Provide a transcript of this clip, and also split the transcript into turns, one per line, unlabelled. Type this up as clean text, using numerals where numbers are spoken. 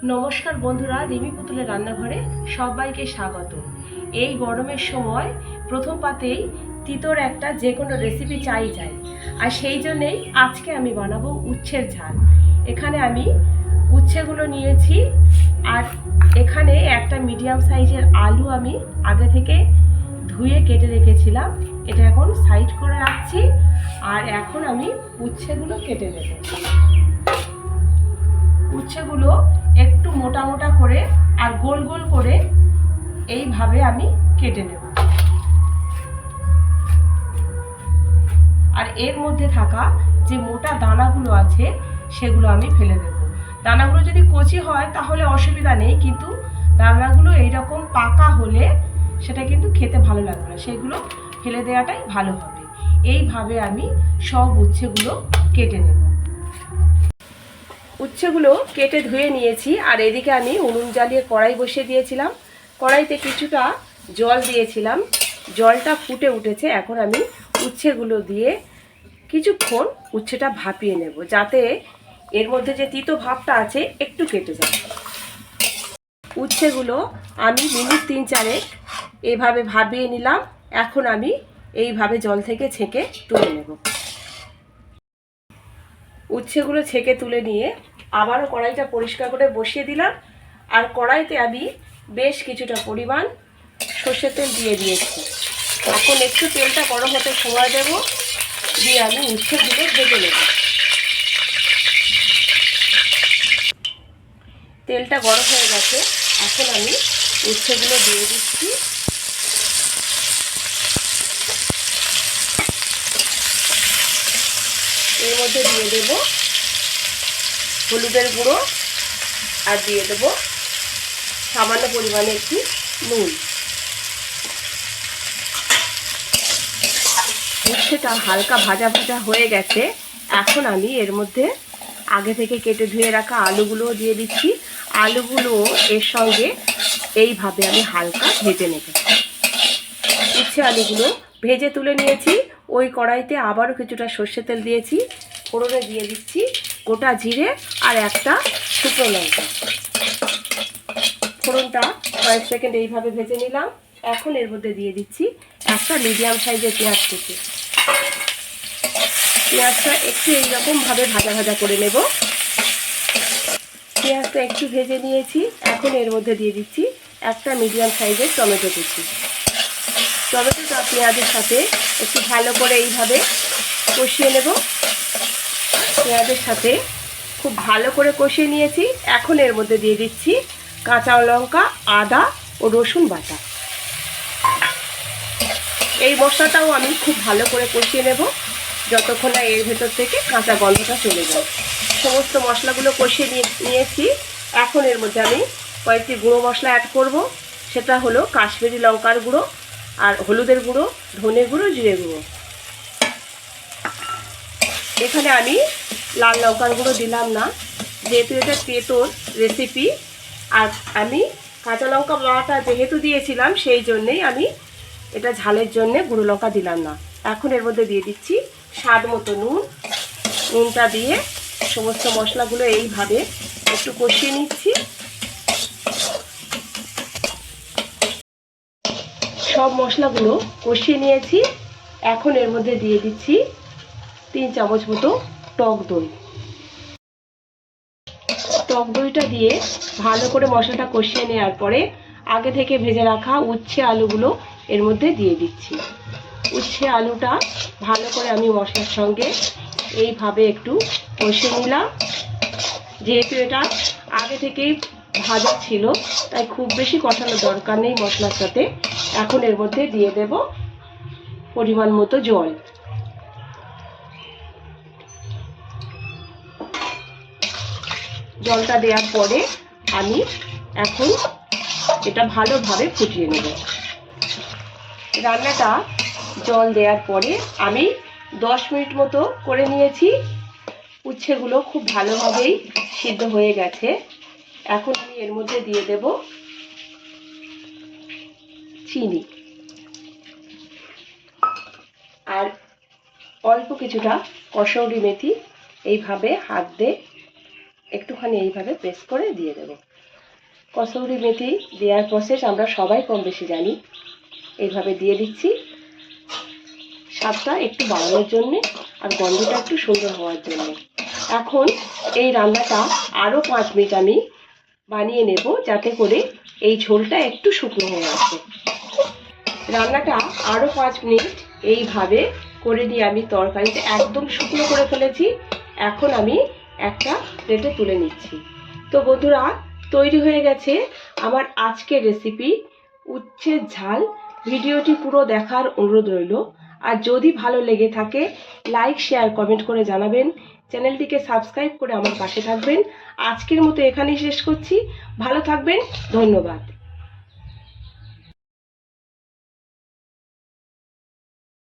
নমস্কার বন্ধুরা, রিমি পুতুলের রান্নাঘরে সবাইকে স্বাগত। এই গরমের সময় প্রথম পাতেই তিতোর একটা যে কোনো রেসিপি চাই আর সেই জন্যেই আজকে আমি বানাবো উচ্ছের ঝাল। এখানে আমি উচ্ছেগুলো নিয়েছি আর এখানে একটা মিডিয়াম সাইজের আলু আমি আগে থেকে ধুয়ে কেটে রেখেছিলাম, এটা এখন সাইড করে রাখছি। আর এখন আমি উচ্ছেগুলো কেটে নেব। উচ্ছেগুলো একটু মোটা মোটা করে আর গোল গোল করে এইভাবে আমি কেটে নেব। আর এর মধ্যে থাকা যে মোটা দানাগুলো আছে সেগুলো আমি ফেলে দেব। দানাগুলো যদি কচি হয় তাহলে অসুবিধা নেই, কিন্তু দানাগুলো এইরকম পাকা হলে সেটা কিন্তু খেতে ভালো লাগবে না, সেগুলো ফেলে দেওয়াটাই ভালো হবে। এইভাবে আমি সব উচ্ছেগুলো কেটে নেব। উচ্ছেগুলো কেটে ধুয়ে নিয়েছি আর এদিকে আমি উনুন জ্বালিয়ে কড়াই বসিয়ে দিয়েছিলাম। কড়াইতে কিছুটা জল দিয়েছিলাম, জলটা ফুটে উঠেছে। এখন আমি উচ্ছেগুলো দিয়ে কিছুক্ষণ উচ্ছেটা ভাপিয়ে নেব, যাতে এর মধ্যে যে তিতো ভাবটা আছে একটু কেটে যায়। উচ্ছেগুলো আমি মিনিট 3-4 এভাবে ভাপিয়ে নিলাম। এখন আমি এইভাবে জল থেকে ছেঁকে তুলে নেব। উচ্ছেগুলো ছেঁকে তুলে নিয়ে আবারও কড়াইটা পরিষ্কার করে বসিয়ে দিলাম। আর কড়াইতে আমি বেশ কিছুটা পরিমাণ সর্ষের তেল দিয়ে দিয়েছি। এখন একটু তেলটা গরম হতে সময় দেব, দিয়ে আমি উচ্ছেগুলো ভেজে নেব। তেলটা গরম হয়ে গেছে, এখন আমি উচ্ছেগুলো দিয়ে দিচ্ছি। এর মধ্যে দিয়ে দেব হলুদের গুঁড়ো আর দিয়ে দেব সামান্য পরিমাণে একটু নুন। উচ্ছেটা হালকা ভাজা ভাজা হয়ে গেছে, এখন আমি এর মধ্যে আগে থেকে কেটে ধুয়ে রাখা আলুগুলোও দিয়ে দিচ্ছি। আলুগুলো এর সঙ্গে এইভাবে আমি হালকা ভেজে নেব। উচ্ছে আলুগুলো ভেজে তুলে নিয়েছি। ওই কড়াইতে আবারও কিছুটা সর্ষের তেল দিয়েছি, ফোড়নে দিয়ে দিচ্ছি গোটা জিরে আর একটা শুকনো লঙ্কা। ফোড়নটা কয়েক সেকেন্ড এইভাবে ভেজে নিলাম। এখন এর মধ্যে দিয়ে দিচ্ছি একটা মিডিয়াম সাইজের পেঁয়াজ কুচি। পেঁয়াজটা একটু এইরকমভাবে ভাজা ভাজা করে নেব। পেঁয়াজটা একটু ভেজে নিয়েছি, এখন এর মধ্যে দিয়ে দিচ্ছি একটা মিডিয়াম সাইজের টমেটো কুচি। টমেটোটা পেঁয়াজের সাথে একটু ভালো করে এইভাবে কষিয়ে নেব। পেঁয়াজের সাথে খুব ভালো করে কষিয়ে নিয়েছি। এখন এর মধ্যে দিয়ে দিচ্ছি কাঁচা লঙ্কা, আদা ও রসুন বাটা। এই মশলাটাও আমি খুব ভালো করে কষিয়ে নেব, যতক্ষণ না এর ভেতর থেকে কাঁচা গন্ধটা চলে যায়। সমস্ত মশলাগুলো কষিয়ে নিয়েছি। এখন এর মধ্যে আমি কয়েকটি গুঁড়ো মশলা অ্যাড করব। সেটা হলো কাশ্মীরি লঙ্কার গুঁড়ো আর হলুদের গুঁড়ো, ধনে গুঁড়ো, জিরে গুঁড়ো। এখানে আমি লাল লঙ্কার গুঁড়ো দিলাম না, যেহেতু এটা তেঁতোর রেসিপি। আর আমি কাঁচা লঙ্কা বাটা যেহেতু দিয়েছিলাম, সেই জন্যেই আমি এটা ঝালের জন্যে গুঁড়ো লঙ্কা দিলাম না। এখন এর মধ্যে দিয়ে দিচ্ছি স্বাদ মতো নুন। নুনটা দিয়ে সমস্ত মশলাগুলো এইভাবে একটু কষিয়ে নিচ্ছি। সব মশলাগুলো কষিয়ে নিয়েছি। এখন এর মধ্যে দিয়ে দিচ্ছি 3 চামচ মতো টক দই। টক দইটা দিয়ে ভালো করে মশলাটা কষিয়ে নেওয়ার পরে আগে থেকে ভেজে রাখা উচ্ছে আলুগুলো এর মধ্যে দিয়ে দিচ্ছি। উচ্ছে আলুটা ভালো করে আমি মশলার সঙ্গে এইভাবে একটু কষিয়ে নিলাম। যেহেতু এটা আগে থেকেই ভাজা ছিল, তাই খুব বেশি কষানোর দরকার নেই মশলার সাথে। এখন এর মধ্যে দিয়ে দেব পরিমাণ মতো জল। জলটা দেওয়ার পরে আমি এখন এটা ভালোভাবে ফুটিয়ে নেব। রান্নাটা জল দেওয়ার পরে আমি 10 মিনিট মতো করে নিয়েছি। উচ্ছেগুলো খুব ভালোভাবেই সিদ্ধ হয়ে গেছে। এখন আমি এর মধ্যে দিয়ে দেব চিনি আর অল্প কিছুটা কসৌরি মেথি। এইভাবে হাত দিয়ে একটুখানি এইভাবে প্রেস করে দিয়ে দেব। কসুরি মেথি দেওয়ার প্রসেস আমরা সবাই কম বেশি জানি। এইভাবে দিয়ে দিচ্ছি স্বাদটা একটু বাড়ানোর জন্যে আর গন্ধটা একটু সুন্দর হওয়ার জন্য। এখন এই রান্নাটা আরও 5 মিনিট আমি বানিয়ে নেব, যাতে করে এই ঝোলটা একটু শুকনো হয়ে আসে। রান্নাটা আরও 5 মিনিট এইভাবে করে নিয়ে আমি তরকারিটা একদম শুকনো করে ফেলেছি। এখন আমি একটা প্লেটে তুলে নিচ্ছি। তো বন্ধুরা, তৈরি হয়ে গেছে আমার আজকের রেসিপি উচ্ছের ঝাল। ভিডিওটি পুরো দেখার অনুরোধ রইল। আর যদি ভালো লেগে থাকে লাইক, শেয়ার, কমেন্ট করে জানাবেন। চ্যানেলটিকে সাবস্ক্রাইব করে আমার পাশে থাকবেন। আজকের মতো এখানেই শেষ করছি। ভালো থাকবেন, ধন্যবাদ।